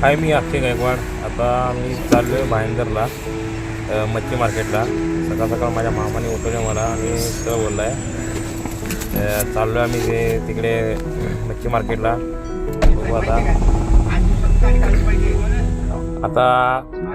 हाय, मी अक्षय गायकवाड. आता मी चाललो आहे भाईंदरला, मच्छी मार्केटला. सकाळ सकाळ माझ्या मामाने उठवलं मला आणि तो बोलला आहे चाललो आहे आम्ही तिकडे मच्छी मार्केटला. बघू आता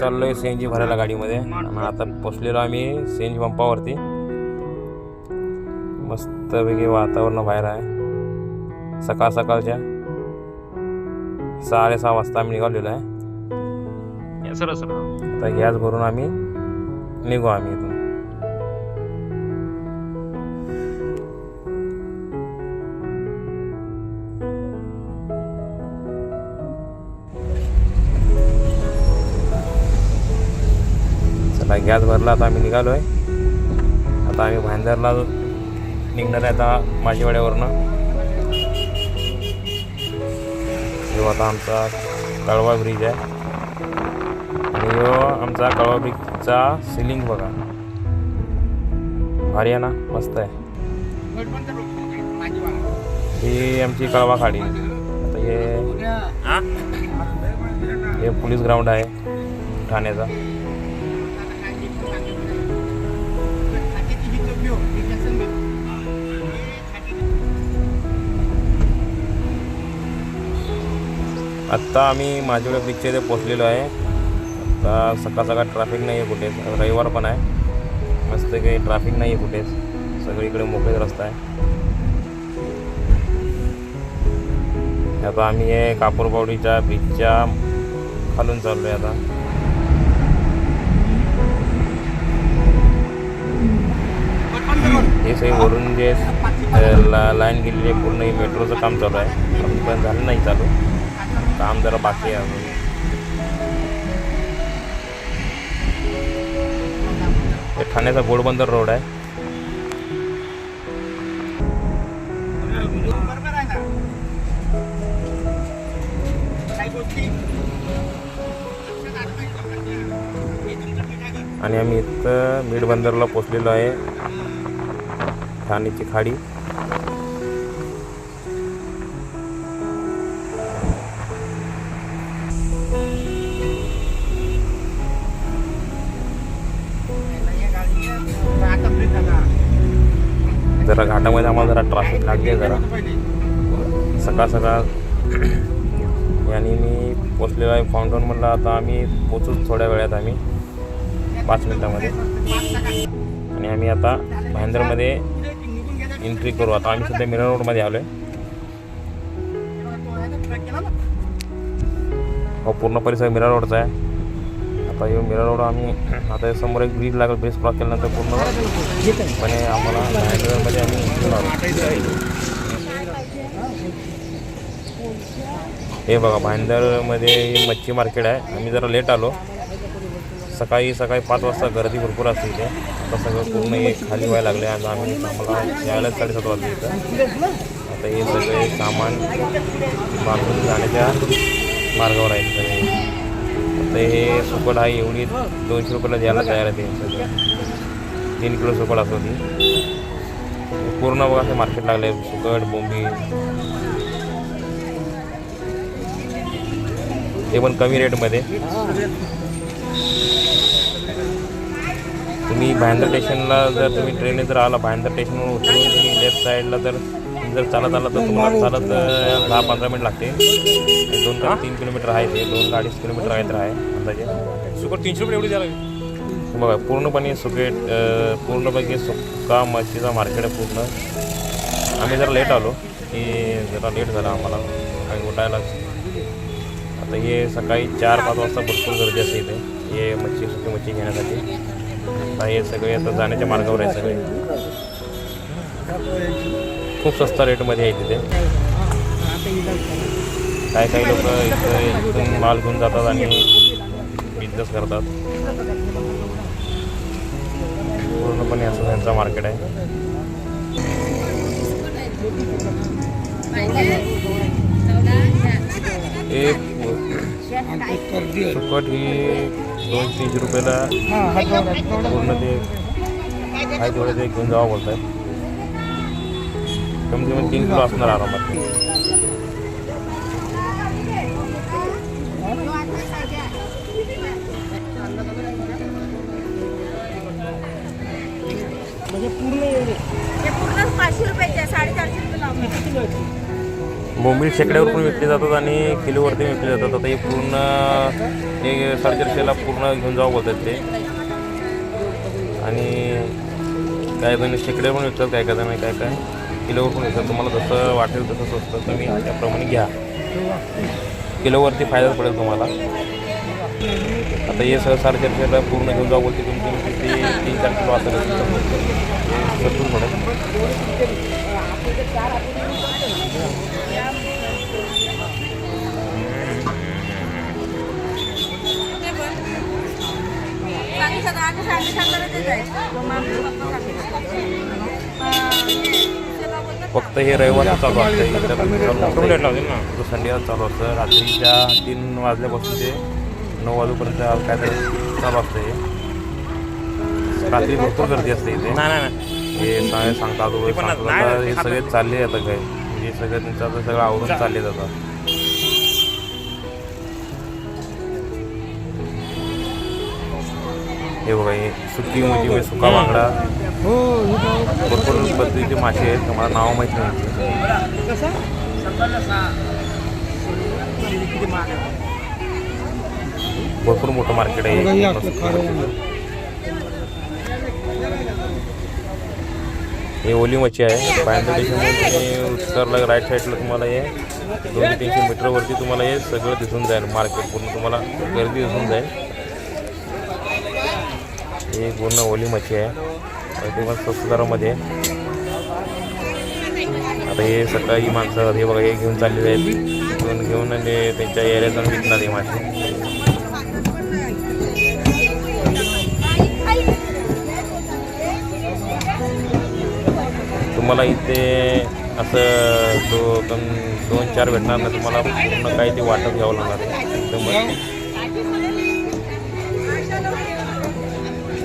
चाललो आहे CNG भरायला गाडीमध्ये. आणि आता पोचलेलो आम्ही CNG पंपावरती. मस्तपैकी वातावरण बाहेर आहे. सकाळ सकाळच्या 6:30 वाजता आम्ही निघालेलो आहे. आता गॅस भरून आम्ही निघू आम्ही इथून. चला, गॅस भरला. आता आम्ही निघालो आहे. आता आम्ही भाईंदरला निघणार आहे आता माझीवाड्यावरनं. जो आता आमचा कळवा ब्रिज आहे आणि जो आमचा कळवा ब्रिजचा सिलिंग बघा, भारी आहे ना, मस्त आहे. ही आमची कळवा खाडी. आता हे पोलीस ग्राउंड आहे ठाण्याचा. आत्ता आम्ही माझीवाड्या ब्रिजच्या इथे पोचलेलो आहे. आता सकाळ सकाळ ट्रॅफिक नाही आहे कुठेच. रविवार पण आहे, मस्त काही ट्रॅफिक नाही आहे कुठेच. सगळीकडे मोकळेच रस्ता आहे. आता आम्ही हे कापूरबावडीच्या ब्रिजच्या खालून चाललो आहे. आता हे सगळे वरून जे लाईन गेलेली आहे पूर्ण, मेट्रोचं काम चालू आहे. पण झालं नाही चालू, काम जरा बाकी आहे. हे ठाण्याचा घोडबंदर रोड आहे. आणि आम्ही इथं मिडबंदरला पोचलेलो आहे, ठाण्याची खाडी. जरा घाटामध्ये आम्हाला जरा ट्रॅफिक लागली आहे जरा सकाळ सकाळ. आणि मी पोचलेलो आहे फाउंटन म्हणलं. आता आम्ही पोचूच थोड्या वेळात, आम्ही 5 मिनिटामध्ये. आणि आम्ही आता भाईंदरमध्ये एंट्री करू. आता आम्ही सध्या मिरर रोडमध्ये आलो आहे. हो, पूर्ण परिसर मिरर रोडचा आहे. आता हे मिरर रोड आम्ही आता समोर एक ब्रिज लागेल. ब्रिज क्रॉस केल्यानंतर पूर्णपणे आम्हाला भाईंदरमध्ये आम्ही एंट्री आलो. हे बघा, भाईंदरमध्ये मच्छी मार्केट आहे. आम्ही जरा लेट आलो. सकाळी 5 वाजता गर्दी भरपूर असते इथे. आता सगळं पूर्ण एक खाली व्हायला लागले. आज आम्हाला यायला 7:30 वाजले इथं. आता हे सगळे सामान बांधून जाण्याच्या मार्गावर आहे सगळे. आता हे सुकट आहे, एवढी 200 रुपयाला द्यायला तयार आहे. ते सगळं 3 किलो सुकट असतो ती. पूर्ण बघा, हे मार्केट लागले. सुकट, बोंबी, ते पण कमी रेटमध्ये. तुम्ही भाईंदर स्टेशनला जर तुम्ही ट्रेनने जर आला, भाईंदर स्टेशनवर उतरून तुम्ही लेफ्ट साईडला जर चालत आला तर तुम्हाला चालत 10-15 मिनिट लागते. 2 ते 3 किलोमीटर आहे ते. 2-2.5 किलोमीटर आहे तर आहे अंदाजे. सुकट 300 रुपये एवढी द्यायला बघा. पूर्णपणे सुकेट, पूर्णपैकी सुक्का मच्छीचा मार्केट आहे पूर्ण. आम्ही जरा लेट आलो की जरा लेट झाला आम्हाला काही उठायला. आता हे सकाळी 4-5 वाजता भरपूर गर्दी असते इथे हे सुकी मच्छी घेण्यासाठी. आता हे सगळे आता जाण्याच्या मार्गावर आहे सगळे. खूप स्वस्त रेटमध्ये आहे तिथे. काही लोक इथून माल घेऊन जातात आणि बिझनेस करतात. पूर्णपणे असं त्यांचा मार्केट आहे. सुकट ही 200-300 रुपयाला पूर्ण ते काय तेवढे ते घेऊन जावं बोलत आहे. कमी कमी 3 किलो असणार आरामात. बोंबील शेकड्यावर पण विकले जातात आणि किलोवरती विकले जातात. आता हे पूर्ण हे 450ला पूर्ण घेऊन जावं बोलतात ते. आणि काय जण शेकड्यावर पण विकतात, काय काय जण काय किलोवर पण विकतात. तुम्हाला जसं वाटेल तसं स्वस्त तुम्ही त्याप्रमाणे घ्या. किलोवरती फायदा पडेल तुम्हाला. आता हे सगळं 450ला पूर्ण घेऊन जावं बोलते तुम्ही ते 3-4 किलो असेल भरपूर पडेल. फक्त हे रविवार चालू असतं, तो संडेला चालू असतं. रात्रीच्या 3 वाजल्यापासून ते 9 वाजेपर्यंत काय तरी चालू असतं. हे रात्री भरपूर गर्दी असते इथे. नाही हे सांगता हे सगळे चालले जातात काय म्हणजे सगळं त्यांचं आता सगळं आवरून चालले जातात. हे बघा हे सुकी म्हणजे सुका बांगडा, भरपूर पद्धतीचे मासे आहेत. तुम्हाला नाव माहीत नाही. भरपूर मोठं मार्केट आहे. हे ओली मच्छी आहे. बांद्रा स्टेशनमध्ये उत्तरला राईट साईडला तुम्हाला हे 200-300 मीटरवरती तुम्हाला हे सगळं दिसून जाईल. मार्केट पूर्ण तुम्हाला गर्दी दिसून जाईल. हे पूर्ण ओली मच्छी आहे. ते पण स्वस्त दरामध्ये. आता हे सकाळी माणसं हे बघा हे घेऊन चाललेले आहेत. घेऊन आणि त्यांच्या एरियात जाऊन विकणार हे मासे. तुम्हाला इथे असं 2-4 भेटणार नाही. तुम्हाला पूर्ण काही ते वाटप घ्यावं लागणार आहे.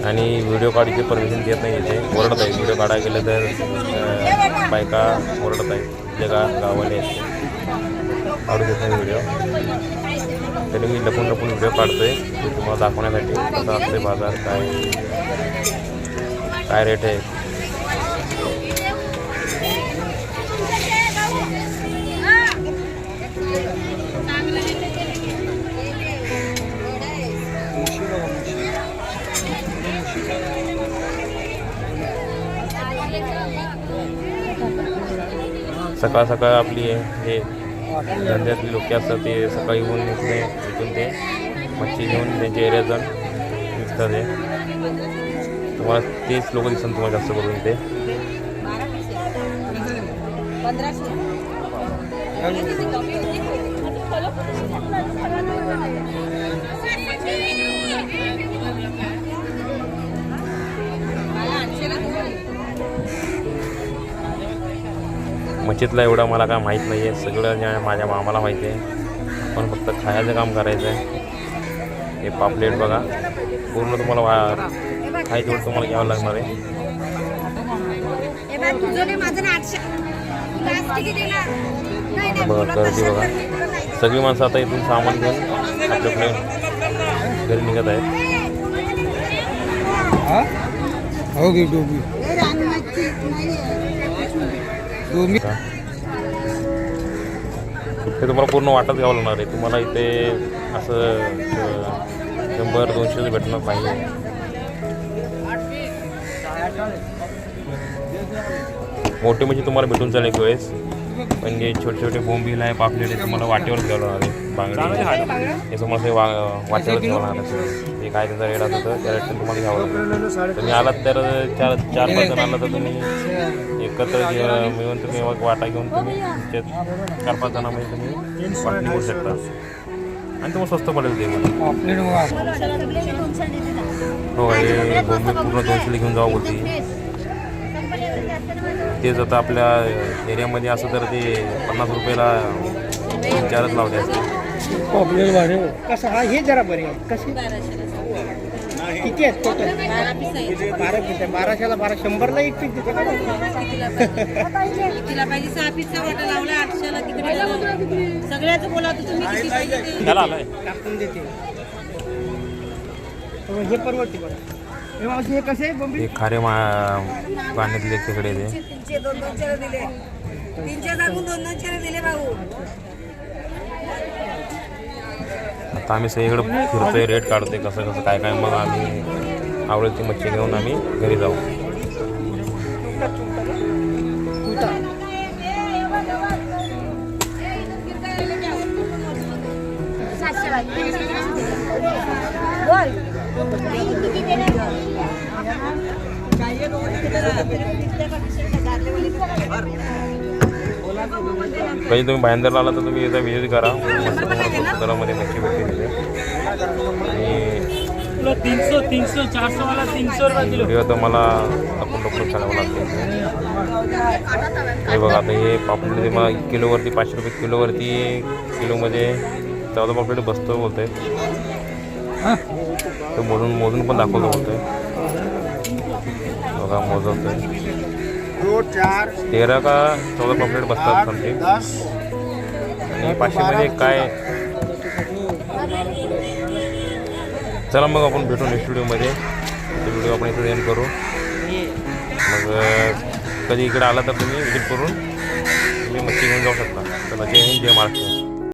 आणि व्हिडिओ काढायची परमिशन देत नाही. इथे ओरडत आहे. व्हिडिओ काढायला गेलं तर बायका ओरडत आहेत. जे गावाले काढू देत नाही व्हिडिओ. तरी मी लपून व्हिडिओ काढतोय ते तुम्हाला दाखवण्यासाठी. कसं असते बाजार, काय रेट आहे. सकाळ सकाळ आपली जे धंद्यातली लोक असतात ते सकाळी येऊन इथून ते मच्छी घेऊन त्यांच्या एरियात जाऊन विकतात. ते तुम्हाला तेच लोक दिसतात तुम्हाला जास्त करून इथे. मच्छीतला एवढं मला काय माहीत नाही आहे. सगळं माझ्या मामाला माहिती आहे. पण फक्त खायचं काम करायचं आहे. हे पापलेट बघा पूर्ण तुम्हाला खायचं तेवढं तुम्हाला घ्यावं लागणार आहे. बघा गर्दी बघा. सगळी माणसं आता इथून सामान घेऊन आपल्याकडे घरी निघत आहेत. हे तुम्हाला पूर्ण वाटत घ्यावं लागणार आहे. तुम्हाला इथे असं 100-200 भेटणं पाहिजे. मोठी म्हणजे तुम्हाला भेटून जाईल एक वेळेस. म्हणजे छोटे बोंबील आहे, पापलेट आहे, तुम्हाला वाटेवर घ्यावं लागणार आहे. बांगडी हे तुम्हाला ते वाटेवर घ्यावं लागणार आहे. ते काय त्याचा रेट असतं त्या रेटने तुम्हाला घ्यावं लागणार. तुम्ही आलात तर 4-5 जण आला तर तुम्ही एकत्र मिळून तुम्ही वाटा घेऊन तुम्ही तुमच्या 4-5 जणांमध्ये तुम्ही वाटणी करू शकता आणि तुम्हाला स्वस्त पडेल ते. हो हे बोंबील पूर्ण 200 घेऊन जावं बोलते. तेच आता आपल्या एरियामध्ये असं तर ते 50 रुपयाला 3-4च लावले असते. पॉप्युलर भाडे कसं हा हे जरा बरे आहे. कसे किती आहेत टोटल? 12 पीस आहे. 1200ला 100ला एक पीस देते का? कितीला पाहिजे? 6 पीसचा वाटा लावला 800ला. किती सगळ्याचं बोला तुम्ही किती पाहिजे त्याला आलाय टाकून देते. हे परवडते बघा. हे कसे हे खारे पाण्यातले खेकडे ते तीनशे सांगून 200 दिले भाऊ. आता आम्ही सगळीकडे फिरतोय, रेट काढतोय कसं कसं काय काय, मग आम्ही आवडेल ती मच्छी घेऊन आम्ही घरी जाऊ. कधी तुम्ही भाईंदरला आला तर तुम्ही इथं व्हिजिट करा. मस्त तुम्हाला दरामध्ये नक्की भेटते तिथे. आणि 300 400 वाला 300 रुपये किलो. व्हिडिओ तर मला आपण लोक चालावं लागते. हे बघा आता हे पापलेट मला किलोवरती 500 रुपये किलोवरती, किलोमध्ये 14 पापलेट बसतो बोलतोय. तो मोजून पण दाखवतो बोलतोय. बघा मोजवतोय 13 का 14 पापलेट बसतात समथिंग. आणि 500मध्ये काय. चला मग आपण भेटू नेक्स्ट व्हिडिओमध्ये. तो व्हिडिओ आपण इथं एंड करू. मग कधी इकडे आला तर तुम्ही विजिट करून तुम्ही मच्छी घेऊन जाऊ शकता. चला जय हिंद, जय महाराष्ट्र.